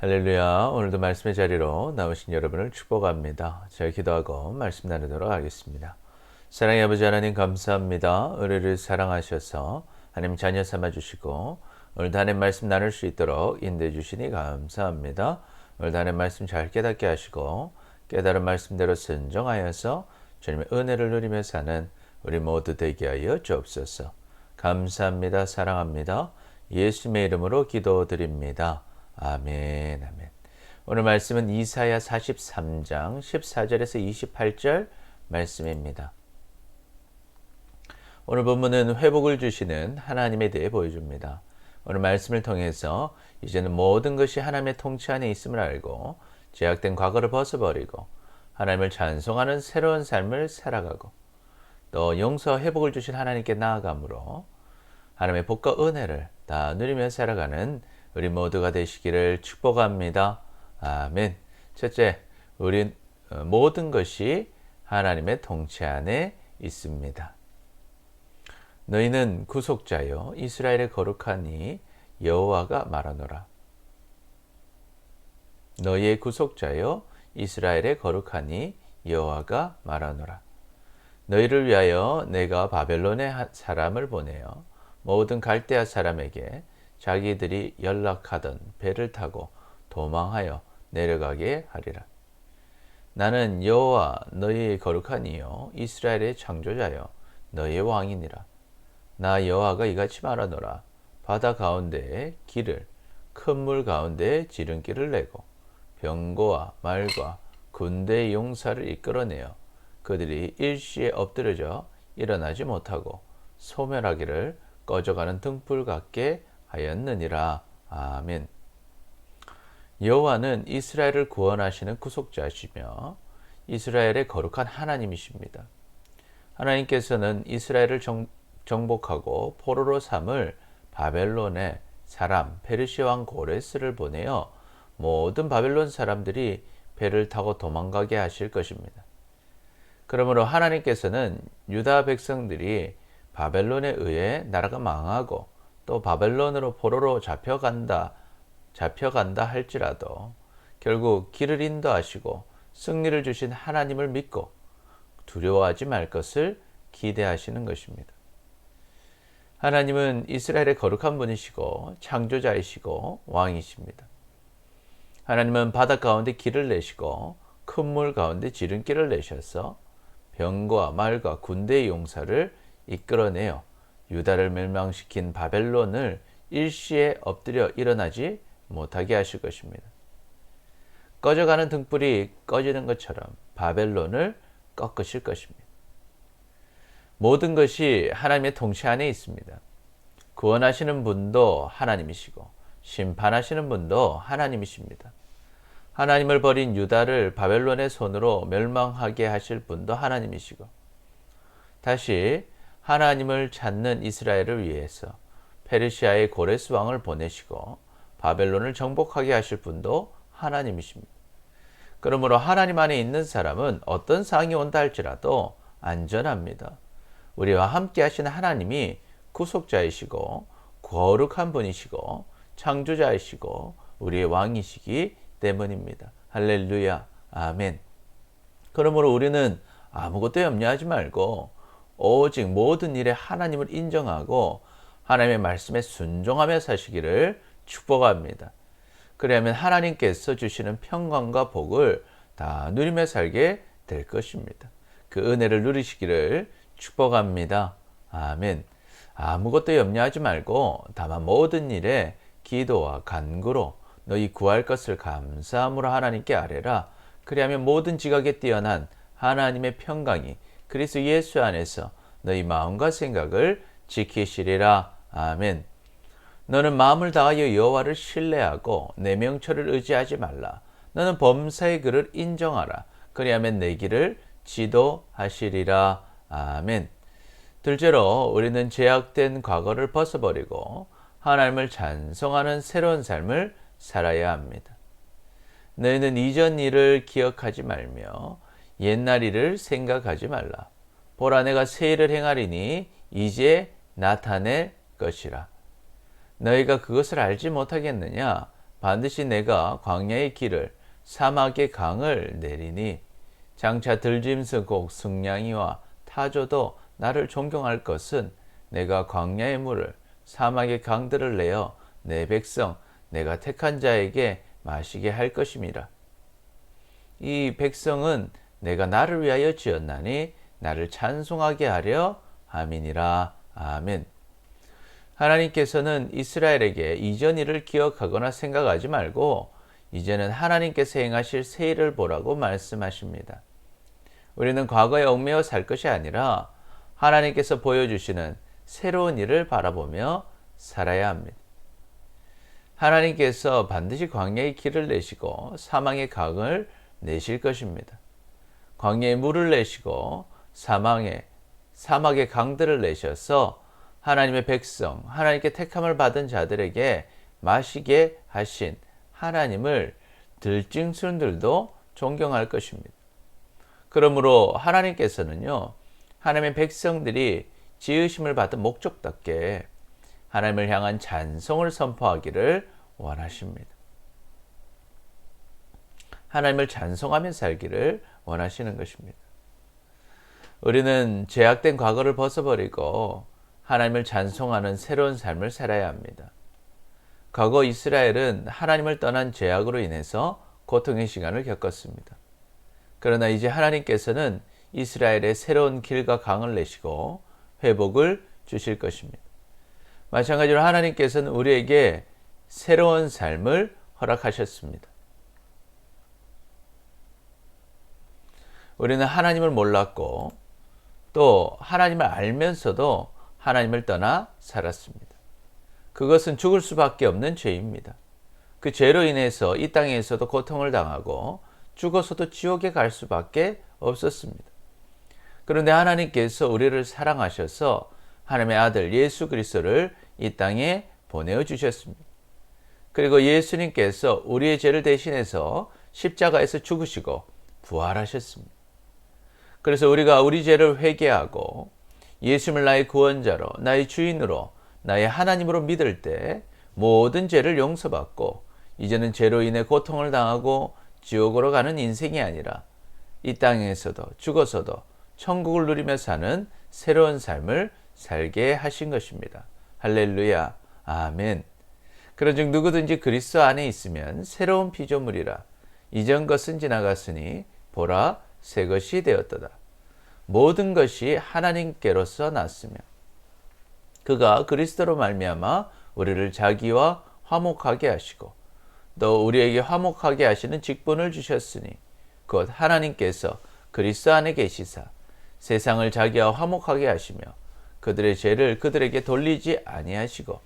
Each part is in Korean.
할렐루야. 오늘도 말씀의 자리로 나오신 여러분을 축복합니다. 잘 기도하고 말씀 나누도록 하겠습니다. 사랑의 아버지 하나님 감사합니다. 우리를 사랑하셔서 하나님 자녀 삼아주시고 오늘도 하나님 말씀 나눌 수 있도록 인도해 주시니 감사합니다. 오늘도 하나님 말씀 잘 깨닫게 하시고 깨달은 말씀대로 순종하여서 주님의 은혜를 누리며 사는 우리 모두 되게 하여 주옵소서. 감사합니다. 사랑합니다. 예수님의 이름으로 기도드립니다. 아멘, 아멘. 오늘 말씀은 이사야 43장 14절에서 28절 말씀입니다. 오늘 본문은 회복을 주시는 하나님에 대해 보여줍니다. 오늘 말씀을 통해서 이제는 모든 것이 하나님의 통치 안에 있음을 알고 제약된 과거를 벗어버리고 하나님을 찬송하는 새로운 삶을 살아가고 또 용서와 회복을 주신 하나님께 나아감으로 하나님의 복과 은혜를 다 누리며 살아가는 우리 모두가 되시기를 축복합니다. 아멘. 첫째, 우리 모든 것이 하나님의 통치 안에 있습니다. 너희는 구속자요 이스라엘의 거룩하니 여호와가 말하노라. 너희의 구속자요 이스라엘의 거룩하니 여호와가 말하노라. 너희를 위하여 내가 바벨론의 사람을 보내어 모든 갈대아 사람에게 자기들이 연락하던 배를 타고 도망하여 내려가게 하리라. 나는 여호와 너희의 거룩한 이요 이스라엘의 창조자여 너희의 왕이니라. 나 여호와가 이같이 말하노라. 바다 가운데에 길을 큰 물 가운데에 지름길을 내고 병거와 말과 군대의 용사를 이끌어내어 그들이 일시에 엎드려져 일어나지 못하고 소멸하기를 꺼져가는 등불 같게 하였느니라. 아멘. 여호와는 이스라엘을 구원하시는 구속자시며 이스라엘의 거룩한 하나님이십니다. 하나님께서는 이스라엘을 정복하고 포로로 삼을 바벨론의 사람 페르시아 왕 고레스를 보내어 모든 바벨론 사람들이 배를 타고 도망가게 하실 것입니다. 그러므로 하나님께서는 유다 백성들이 바벨론에 의해 나라가 망하고 또 바벨론으로 포로로 잡혀간다 할지라도 결국 길을 인도하시고 승리를 주신 하나님을 믿고 두려워하지 말 것을 기대하시는 것입니다. 하나님은 이스라엘의 거룩한 분이시고 창조자이시고 왕이십니다. 하나님은 바다 가운데 길을 내시고 큰 물 가운데 지름길을 내셔서 병과 말과 군대의 용사를 이끌어내어 유다를 멸망시킨 바벨론을 일시에 엎드려 일어나지 못하게 하실 것입니다. 꺼져가는 등불이 꺼지는 것처럼 바벨론을 꺾으실 것입니다. 모든 것이 하나님의 통치 안에 있습니다. 구원하시는 분도 하나님이시고 심판하시는 분도 하나님이십니다. 하나님을 버린 유다를 바벨론의 손으로 멸망하게 하실 분도 하나님이시고 다시 하나님을 찾는 이스라엘을 위해서 페르시아의 고레스 왕을 보내시고 바벨론을 정복하게 하실 분도 하나님이십니다. 그러므로 하나님 안에 있는 사람은 어떤 상황이 온다 할지라도 안전합니다. 우리와 함께 하시는 하나님이 구속자이시고 거룩한 분이시고 창조자이시고 우리의 왕이시기 때문입니다. 할렐루야. 아멘. 그러므로 우리는 아무것도 염려하지 말고 오직 모든 일에 하나님을 인정하고 하나님의 말씀에 순종하며 사시기를 축복합니다. 그러면 하나님께서 주시는 평강과 복을 다 누리며 살게 될 것입니다. 그 은혜를 누리시기를 축복합니다. 아멘. 아무것도 염려하지 말고 다만 모든 일에 기도와 간구로 너희 구할 것을 감사함으로 하나님께 아뢰라. 그리하면 모든 지각에 뛰어난 하나님의 평강이 그리스도 예수 안에서 너희 마음과 생각을 지키시리라. 아멘. 너는 마음을 다하여 여호와를 신뢰하고 내 명철을 의지하지 말라. 너는 범사의 그를 인정하라. 그리하면 내 길을 지도하시리라. 아멘. 둘째로 우리는 제약된 과거를 벗어버리고 하나님을 찬송하는 새로운 삶을 살아야 합니다. 너희는 이전 일을 기억하지 말며 옛날 일을 생각하지 말라. 보라 내가 새 일을 행하리니 이제 나타낼 것이라. 너희가 그것을 알지 못하겠느냐? 반드시 내가 광야의 길을 사막의 강을 내리니 장차 들짐승국 승냥이와 타조도 나를 존경할 것은 내가 광야의 물을 사막의 강들을 내어 내 백성 내가 택한 자에게 마시게 할 것임이라. 이 백성은 내가 나를 위하여 지었나니 나를 찬송하게 하려 함이니라. 아멘. 하나님께서는 이스라엘에게 이전 일을 기억하거나 생각하지 말고 이제는 하나님께서 행하실 새 일을 보라고 말씀하십니다. 우리는 과거에 얽매여 살 것이 아니라 하나님께서 보여주시는 새로운 일을 바라보며 살아야 합니다. 하나님께서 반드시 광야의 길을 내시고 사망의 강을 내실 것입니다. 광야의 물을 내시고 사막의 강들을 내셔서 하나님의 백성, 하나님께 택함을 받은 자들에게 마시게 하신 하나님을 들짐승들도 존경할 것입니다. 그러므로 하나님께서는요, 하나님의 백성들이 지으심을 받은 목적답게 하나님을 향한 찬송을 선포하기를 원하십니다. 하나님을 찬송하며 살기를 원하시는 것입니다. 우리는 죄악된 과거를 벗어버리고 하나님을 찬송하는 새로운 삶을 살아야 합니다. 과거 이스라엘은 하나님을 떠난 죄악으로 인해서 고통의 시간을 겪었습니다. 그러나 이제 하나님께서는 이스라엘의 새로운 길과 강을 내시고 회복을 주실 것입니다. 마찬가지로 하나님께서는 우리에게 새로운 삶을 허락하셨습니다. 우리는 하나님을 몰랐고 또 하나님을 알면서도 하나님을 떠나 살았습니다. 그것은 죽을 수밖에 없는 죄입니다. 그 죄로 인해서 이 땅에서도 고통을 당하고 죽어서도 지옥에 갈 수밖에 없었습니다. 그런데 하나님께서 우리를 사랑하셔서 하나님의 아들 예수 그리스도를 이 땅에 보내어 주셨습니다. 그리고 예수님께서 우리의 죄를 대신해서 십자가에서 죽으시고 부활하셨습니다. 그래서 우리가 우리 죄를 회개하고 예수님을 나의 구원자로, 나의 주인으로, 나의 하나님으로 믿을 때 모든 죄를 용서받고 이제는 죄로 인해 고통을 당하고 지옥으로 가는 인생이 아니라 이 땅에서도 죽어서도 천국을 누리며 사는 새로운 삶을 살게 하신 것입니다. 할렐루야. 아멘. 그런즉 누구든지 그리스도 안에 있으면 새로운 피조물이라. 이전 것은 지나갔으니 보라 새 것이 되었도다. 모든 것이 하나님께로서 났으며 그가 그리스도로 말미암아 우리를 자기와 화목하게 하시고 또 우리에게 화목하게 하시는 직분을 주셨으니 곧 하나님께서 그리스도 안에 계시사 세상을 자기와 화목하게 하시며 그들의 죄를 그들에게 돌리지 아니하시고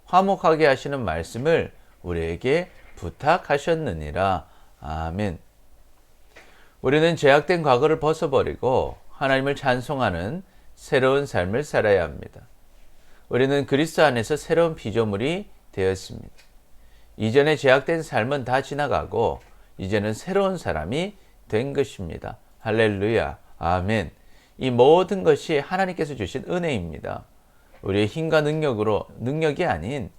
화목하게 하시는 말씀을 우리에게 부탁하셨느니라. 아멘. 우리는 죄악된 과거를 벗어버리고 하나님을 찬송하는 새로운 삶을 살아야 합니다. 우리는 그리스도 안에서 새로운 피조물이 되었습니다. 이전의 죄악된 삶은 다 지나가고 이제는 새로운 사람이 된 것입니다. 할렐루야. 아멘. 이 모든 것이 하나님께서 주신 은혜입니다. 우리의 힘과 능력이 아닌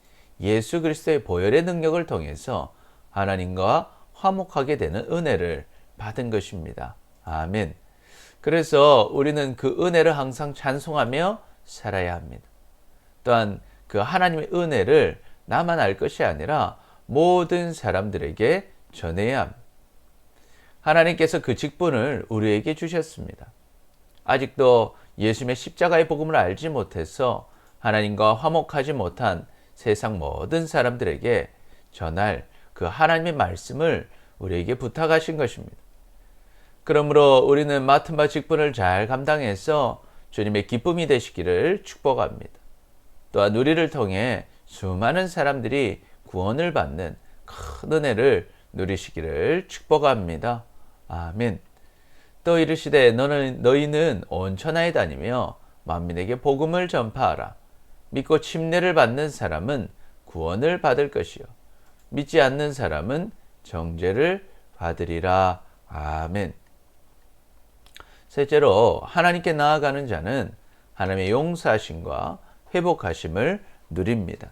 예수 그리스도의 보혈의 능력을 통해서 하나님과 화목하게 되는 은혜를 받은 것입니다. 아멘. 그래서 우리는 그 은혜를 항상 찬송하며 살아야 합니다. 또한 그 하나님의 은혜를 나만 알 것이 아니라 모든 사람들에게 전해야 합니다. 하나님께서 그 직분을 우리에게 주셨습니다. 아직도 예수님의 십자가의 복음을 알지 못해서 하나님과 화목하지 못한 세상 모든 사람들에게 전할 그 하나님의 말씀을 우리에게 부탁하신 것입니다. 그러므로 우리는 맡은 바 직분을 잘 감당해서 주님의 기쁨이 되시기를 축복합니다. 또한 우리를 통해 수많은 사람들이 구원을 받는 큰 은혜를 누리시기를 축복합니다. 아멘. 또 이르시되 너희는 온 천하에 다니며 만민에게 복음을 전파하라. 믿고 침례를 받는 사람은 구원을 받을 것이요 믿지 않는 사람은 정죄를 받으리라. 아멘. 셋째로 하나님께 나아가는 자는 하나님의 용서하심과 회복하심을 누립니다.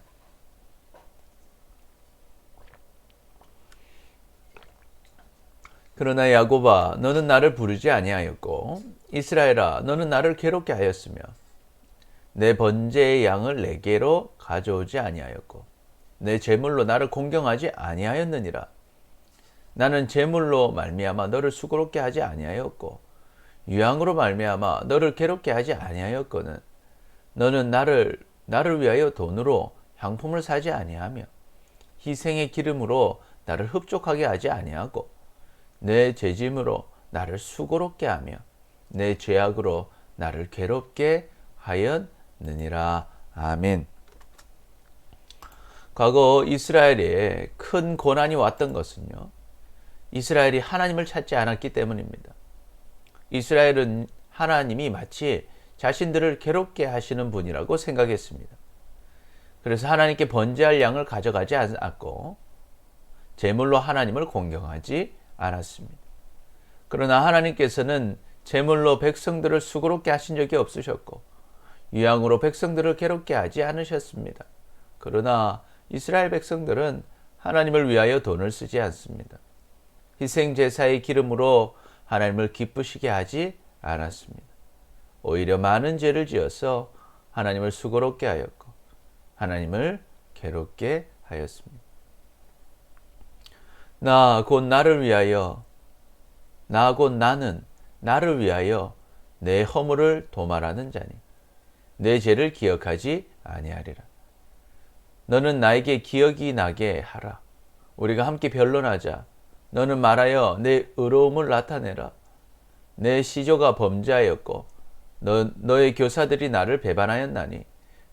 그러나 야곱아 너는 나를 부르지 아니하였고 이스라엘아 너는 나를 괴롭게 하였으며 내 번제의 양을 내게로 가져오지 아니하였고 내 제물로 나를 공경하지 아니하였느니라. 나는 제물로 말미암아 너를 수고롭게 하지 아니하였고 유향으로 말미암아 너를 괴롭게 하지 아니하였거늘 너는 나를 위하여 돈으로 향품을 사지 아니하며 희생의 기름으로 나를 흡족하게 하지 아니하고 내 죄짐으로 나를 수고롭게 하며 내 죄악으로 나를 괴롭게 하였느니라. 아멘. 과거 이스라엘에 큰 고난이 왔던 것은요, 이스라엘이 하나님을 찾지 않았기 때문입니다. 이스라엘은 하나님이 마치 자신들을 괴롭게 하시는 분이라고 생각했습니다. 그래서 하나님께 번제할 양을 가져가지 않았고 제물로 하나님을 공경하지 않았습니다. 그러나 하나님께서는 제물로 백성들을 수고롭게 하신 적이 없으셨고 유향으로 백성들을 괴롭게 하지 않으셨습니다. 그러나 이스라엘 백성들은 하나님을 위하여 돈을 쓰지 않습니다. 희생제사의 기름으로 하나님을 기쁘시게 하지 않았습니다. 오히려 많은 죄를 지어서 하나님을 수고롭게 하였고 하나님을 괴롭게 하였습니다. 나 곧 나를 위하여 나 곧 나는 나를 위하여 내 허물을 도말하는 자니 내 죄를 기억하지 아니하리라. 너는 나에게 기억이 나게 하라. 우리가 함께 변론하자. 너는 말하여 내 의로움을 나타내라. 내 시조가 범죄하였고 너의 교사들이 나를 배반하였나니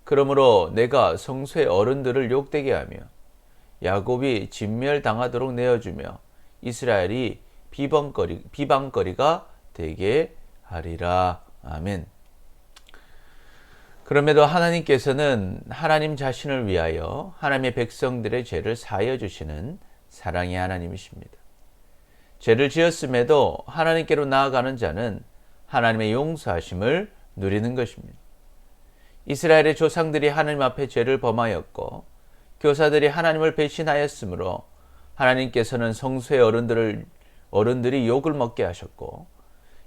그러므로 내가 성소의 어른들을 욕되게 하며 야곱이 진멸당하도록 내어주며 이스라엘이 비방거리가 되게 하리라. 아멘. 그럼에도 하나님께서는 하나님 자신을 위하여 하나님의 백성들의 죄를 사하여 주시는 사랑의 하나님이십니다. 죄를 지었음에도 하나님께로 나아가는 자는 하나님의 용서하심을 누리는 것입니다. 이스라엘의 조상들이 하나님 앞에 죄를 범하였고 교사들이 하나님을 배신하였으므로 하나님께서는 성소의 어른들이 욕을 먹게 하셨고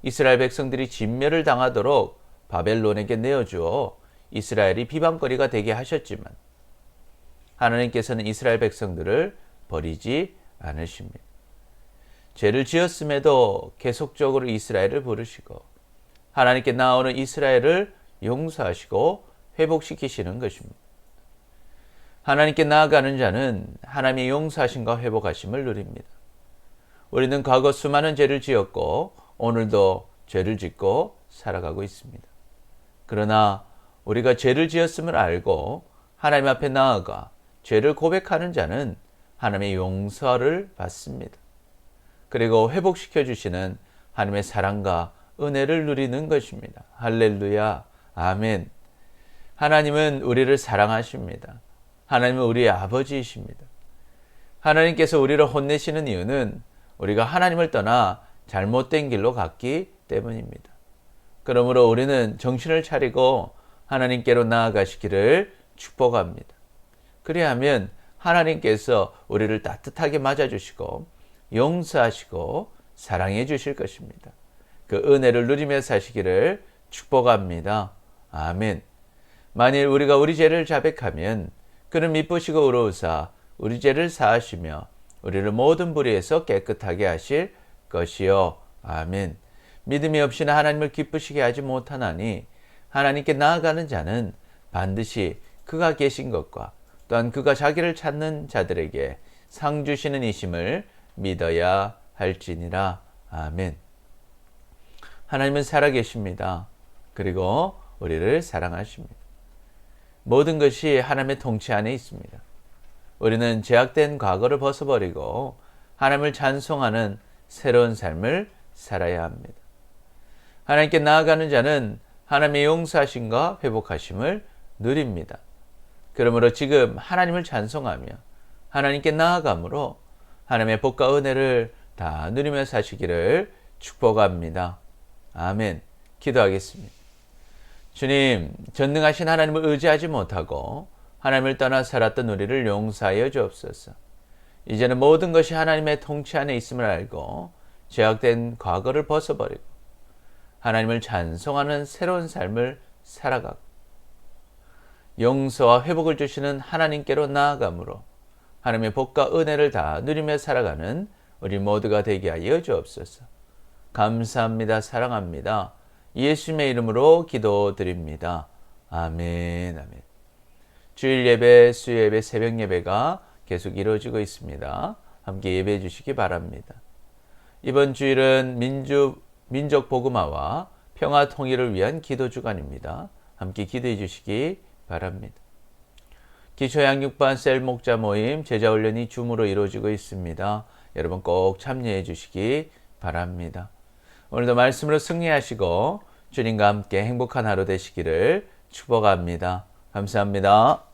이스라엘 백성들이 진멸을 당하도록 바벨론에게 내어주어 이스라엘이 비방거리가 되게 하셨지만 하나님께서는 이스라엘 백성들을 버리지 않으십니다. 죄를 지었음에도 계속적으로 이스라엘을 부르시고 하나님께 나오는 이스라엘을 용서하시고 회복시키시는 것입니다. 하나님께 나아가는 자는 하나님의 용서하심과 회복하심을 누립니다. 우리는 과거 수많은 죄를 지었고 오늘도 죄를 짓고 살아가고 있습니다. 그러나 우리가 죄를 지었음을 알고 하나님 앞에 나아가 죄를 고백하는 자는 하나님의 용서를 받습니다. 그리고 회복시켜 주시는 하나님의 사랑과 은혜를 누리는 것입니다. 할렐루야. 아멘. 하나님은 우리를 사랑하십니다. 하나님은 우리의 아버지이십니다. 하나님께서 우리를 혼내시는 이유는 우리가 하나님을 떠나 잘못된 길로 갔기 때문입니다. 그러므로 우리는 정신을 차리고 하나님께로 나아가시기를 축복합니다. 그리하면 하나님께서 우리를 따뜻하게 맞아주시고 용서하시고 사랑해 주실 것입니다. 그 은혜를 누리며 사시기를 축복합니다. 아멘. 만일 우리가 우리 죄를 자백하면 그는 미쁘시고 의로우사 우리 죄를 사하시며 우리를 모든 불의에서 깨끗하게 하실 것이요. 아멘. 믿음이 없이는 하나님을 기쁘시게 하지 못하나니 하나님께 나아가는 자는 반드시 그가 계신 것과 또한 그가 자기를 찾는 자들에게 상 주시는 이심을 믿어야 할지니라. 아멘. 하나님은 살아계십니다. 그리고 우리를 사랑하십니다. 모든 것이 하나님의 통치 안에 있습니다. 우리는 죄악된 과거를 벗어버리고 하나님을 찬송하는 새로운 삶을 살아야 합니다. 하나님께 나아가는 자는 하나님의 용서하심과 회복하심을 누립니다. 그러므로 지금 하나님을 찬송하며 하나님께 나아감으로 하나님의 복과 은혜를 다 누리며 사시기를 축복합니다. 아멘. 기도하겠습니다. 주님, 전능하신 하나님을 의지하지 못하고 하나님을 떠나 살았던 우리를 용서하여 주옵소서. 이제는 모든 것이 하나님의 통치 안에 있음을 알고 죄악된 과거를 벗어버리고 하나님을 찬송하는 새로운 삶을 살아가고 용서와 회복을 주시는 하나님께로 나아감으로 하나님의 복과 은혜를 다 누리며 살아가는 우리 모두가 되게 하여 주옵소서. 감사합니다. 사랑합니다. 예수님의 이름으로 기도드립니다. 아멘. 아멘. 주일 예배, 수요 예배, 새벽 예배가 계속 이루어지고 있습니다. 함께 예배해 주시기 바랍니다. 이번 주일은 민족 복음화와 평화 통일을 위한 기도 주간입니다. 함께 기도해 주시기 바랍니다. 기초 양육반 셀 목자 모임 제자 훈련이 줌으로 이루어지고 있습니다. 여러분 꼭 참여해 주시기 바랍니다. 오늘도 말씀으로 승리하시고 주님과 함께 행복한 하루 되시기를 축복합니다. 감사합니다.